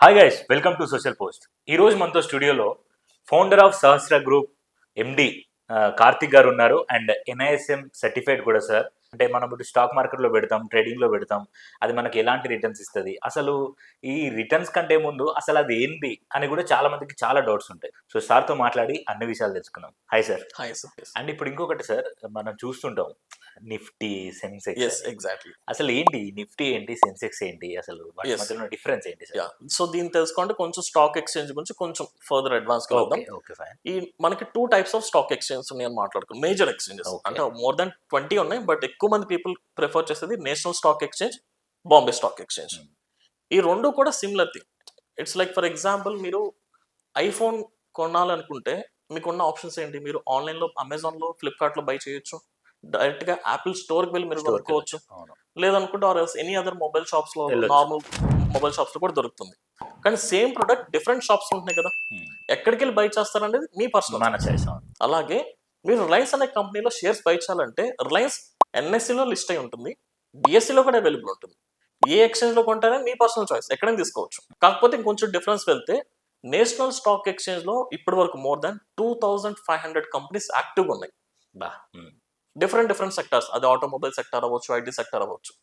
Hi guys, welcome to social post. ఈరోజు మనతో స్టూడియోలో ఫౌండర్ ఆఫ్ సహస్ర గ్రూప్ ఎండి కార్తిక్ గారు ఉన్నారు. అండ్ NISM సర్టిఫైడ్ కూడా సార్. అంటే మనం ఇప్పుడు స్టాక్ మార్కెట్లో పెడతాం, ట్రేడింగ్లో పెడతాం, అది మనకి ఎలాంటి రిటర్న్స్ ఇస్తుంది, అసలు ఈ రిటర్న్స్ కంటే ముందు అసలు అది ఏంటి అని కూడా చాలా మందికి చాలా డౌట్స్ ఉంటాయి. సో సార్తో మాట్లాడి అన్ని విషయాలు తెలుసుకున్నాం. Hi sir. Hi sir. And ఇప్పుడు ఇంకొకటి సార్, మనం చూస్తుంటాం నిఫ్టీ, సెన్సెక్స్. ఎగ్జాక్ట్లీ. అసలు ఏంటి నిఫ్టీ ఏంటి, సెన్సెక్స్ ఏంటి, అసలు వాటి Yes. మధ్యలో డిఫరెన్స్ ఏంటి సార్? సో దీన్ని తెలుసుకోండి కొంచెం స్టాక్ ఎక్స్చేంజ్ గురించి కొంచెం ఫర్దర్ అడ్వాన్స్ గా వద్దాం. Okay fine. ఈ మనకి 2 టైప్స్ ఆఫ్ స్టాక్ ఎక్స్చేంజ్ ఉన్నాయని మాట్లాడుకున్నాం. Major exchanges Okay. అంటే మోర్ దాన్ 20 ఉన్నాయి, బట్ ఎక్కువ మంది పీపుల్ ప్రిఫర్ చేసేది national stock exchange, Bombay stock exchange. ఈ రెండు కూడా similar thing. It's like for example మీరు ఐఫోన్ కొనాలనుకుంటే మీకున్న ఆప్షన్స్ ఏంటి? మీరు ఆన్లైన్ లో అమెజాన్ లో, ఫ్లిప్కార్ట్ లో బై చేయొచ్చు, డైరెక్ట్ గా యాపిల్ స్టోర్ కి వెళ్ళి మీరు కొనుక్కోవచ్చు, అవును. లేదనుకుంటే or any other mobile shops లో, వెళ్ళొచ్చు. నార్మల్ మొబైల్ షాప్స్ లో కూడా దొరుకుతుంది. కానీ సేమ్ ప్రొడక్ట్ డిఫరెంట్ షాప్స్ ఉంటున్నాయి కదా, ఎక్కడికి వెళ్ళి బై చేస్తారనేది మీ పర్సనల్. మన చాయిస్. అలాగే మీరు రిలయన్స్ అనే కంపెనీలో షేర్స్ బై చేయాలంటే రిలయన్స్ NSE లో లిస్ట్ అయి ఉంటుంది, BSE లో కూడా అవైలబుల్ ఉంటుంది. ఏ ఎక్స్చేంజ్ లో కొంటారని మీ పర్సనల్ చాయిస్, ఎక్కడైనా తీసుకోవచ్చు. కాకపోతే ఇంకొంచెం డిఫరెన్స్ వెళ్తే నేషనల్ స్టాక్ ఎక్స్చేంజ్ లో ఇప్పటి వరకు మోర్ దాన్ 2500 కంపెనీస్ యాక్టివ్ ఉన్నాయి. బా. డిఫరెంట్ సెక్టార్స్, అది ఆటోమొబైల్ సెక్టార్ అవ్వచ్చు, IT సెక్టార్ అవ్వచ్చు.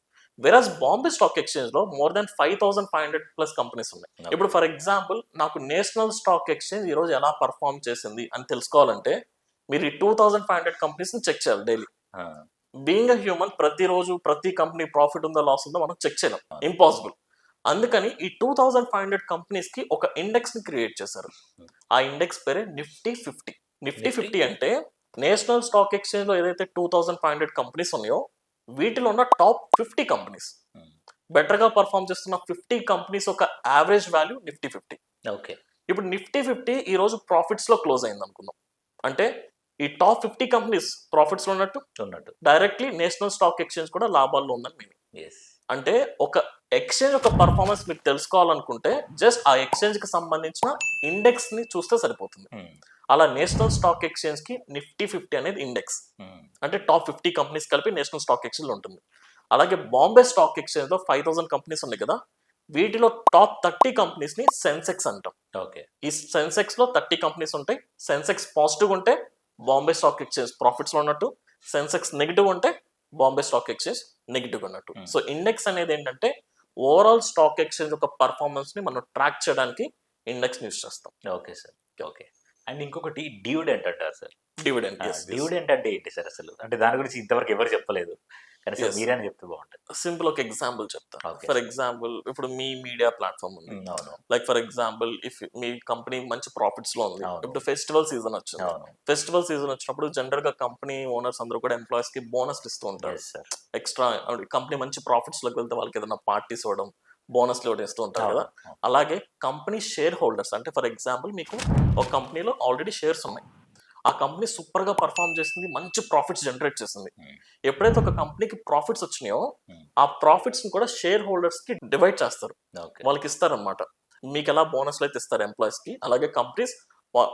వెరాజ్ బాంబే స్టాక్ ఎక్స్చేంజ్ లో మోర్ దాన్ 5500 ప్లస్ కంపెనీస్ ఉన్నాయి. ఇప్పుడు ఫర్ ఎగ్జాంపుల్ నాకు నేషనల్ స్టాక్ ఎక్స్చేంజ్ ఈ రోజు ఎలా పర్ఫార్మ్ చేసింది అని తెలుసుకోవాలంటే మీరు ఈ 2500 కంపెనీస్ ని చెక్ చేయాలి డైలీ. బీయింగ్ అ హ్యూమన్ ప్రతిరోజు ప్రతి కంపెనీ ప్రాఫిట్ ఉందో లాస్ ఉందో మనం చెక్ చేయలేం, ఇంపాసిబుల్. అందుకని ఈ 2500 కంపెనీస్ కి ఒక ఇండెక్స్ ని క్రియేట్ చేశారు. ఆ ఇండెక్స్ పేరే నిఫ్టీ 50. నిఫ్టీ 50 అంటే నేషనల్ స్టాక్ ఎక్స్చేంజ్ లో ఏదైతే 2500 కంపెనీస్ ఉన్నాయో వీటిలో ఉన్న టాప్ 50 కంపెనీస్, బెటర్ గా పర్ఫార్మ్ చేస్తున్న 50 కంపెనీస్ ఒక యావరేజ్ వాల్యూ నిఫ్టీ 50. ఓకే. ఇప్పుడు నిఫ్టీ 50 ఈ రోజు ప్రాఫిట్స్ లో క్లోజ్ అయింది అనుకుందాం. అంటే ఈ టాప్ 50 కంపెనీస్ ప్రాఫిట్స్ లో ఉన్నట్టు డైరెక్ట్లీ నేషనల్ స్టాక్ ఎక్స్చేంజ్ కూడా లాభాల్లో ఉందని మీనింగ్. అంటే ఒక ఎక్స్చేంజ్ ఒక పర్ఫార్మెన్స్ మీకు తెలుసుకోవాలనుకుంటే జస్ట్ ఆ ఎక్స్చేంజ్ కి సంబంధించిన ఇండెక్స్ ని చూస్తే సరిపోతుంది. అలా నేషనల్ స్టాక్ ఎక్స్చేంజ్ కి నిఫ్టీ 50 అనేది ఇండెక్స్, అంటే టాప్ 50 కంపెనీస్ కలిపి నేషనల్ స్టాక్ ఎక్స్చేంజ్ లో ఉంటుంది. అలాగే బాంబే స్టాక్ ఎక్స్చేంజ్ లో 5000 కంపెనీస్ ఉన్నాయి కదా, వీటిలో టాప్ 30 కంపెనీస్ ని సెన్సెక్స్ అంటాం. ఓకే. ఈ సెన్సెక్స్ లో 30 కంపెనీస్ ఉంటాయి. సెన్సెక్స్ పాజిటివ్ ఉంటే బాంబే స్టాక్ ఎక్స్చేంజ్ ప్రాఫిట్స్ లో ఉన్నట్టు, సెన్సెక్స్ నెగిటివ్ ఉంటే బాంబే స్టాక్ ఎక్స్చేంజ్ నెగిటివ్ ఉన్నట్టు. సో ఇండెక్స్ అనేది ఏంటంటే ఓవరాల్ స్టాక్ ఎక్స్చేంజ్ ఒక పర్ఫార్మెన్స్ ని మనం ట్రాక్ చేయడానికి ఇండెక్స్ యూస్ చేస్తాం. Okay sir. ఓకే. అండ్ ఇంకొకటి డివిడెంట్ అంటారు సార్. డివిడెంట్. డివిడెంట్ అంటే ఏంటి సార్ అసలు? అంటే దాని గురించి ఇంతవరకు ఎవరు చెప్పలేదు, కానీ సార్ మీరే చెప్తే బాగుంటుంది. సింపుల్ ఒక ఎగ్జాంపుల్ చెప్తా. Okay. ఫర్ ఎగ్జాంపుల్ ఇప్పుడు మీ మీడియా ప్లాట్ఫామ్ ఉంది. అవును. Like for example if me company మంచి ప్రాఫిట్స్ లో ఉంది, అవును. ఇప్పుడు ఫెస్టివల్ సీజన్ వచ్చింది. అవును. ఫెస్టివల్ సీజన్ వచ్చినప్పుడు జనరల్ గా కంపెనీ ఓనర్స్ అందరూ కూడా ఎంప్లాయీస్ కి బోనస్ ఇస్తూ ఉంటారు. Yes, sir. ఎక్స్ట్రా కంపెనీ మంచి ప్రాఫిట్స్ లోకి వెళ్తే వాళ్ళకి ఏదైనా పార్టీస్ ఇవ్వడం, బోనస్ ఇవ్వడం ఇస్తూ ఉంటారు కదా. అవును. అలాగే కంపెనీ షేర్ హోల్డర్స్, అంటే ఫర్ ఎగ్జాంపుల్ మీకు ఒక కంపెనీలో ఆల్రెడీ షేర్స్ ఉన్నాయి, ఆ కంపెనీ సూపర్ గా పర్ఫార్మ్ చేసింది, మంచి ప్రాఫిట్స్ జనరేట్ చేసింది. ఎప్పుడైతే ఒక కంపెనీకి ప్రాఫిట్స్ వచ్చినాయో ఆ ప్రాఫిట్స్ ని కూడా షేర్ హోల్డర్స్ కి డివైడ్ చేస్తారు, Okay. వాళ్ళకి ఇస్తారనమాట. మీకు ఎలా బోనస్లు అయితే ఇస్తారు ఎంప్లాయీస్ కి, అలాగే కంపెనీస్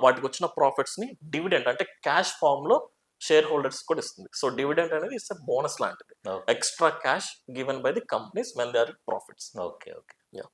వాటికి వచ్చిన ప్రాఫిట్స్ ని డివిడెంట్ అంటే క్యాష్ ఫార్మ్ లో షేర్ హోల్డర్స్ కూడా ఇస్తుంది. సో డివిడెంట్ అనేది ఇట్స్ బోనస్ లాంటిది, Okay. Extra cash given by the companies when they are profits. Okay. Okay. Yeah.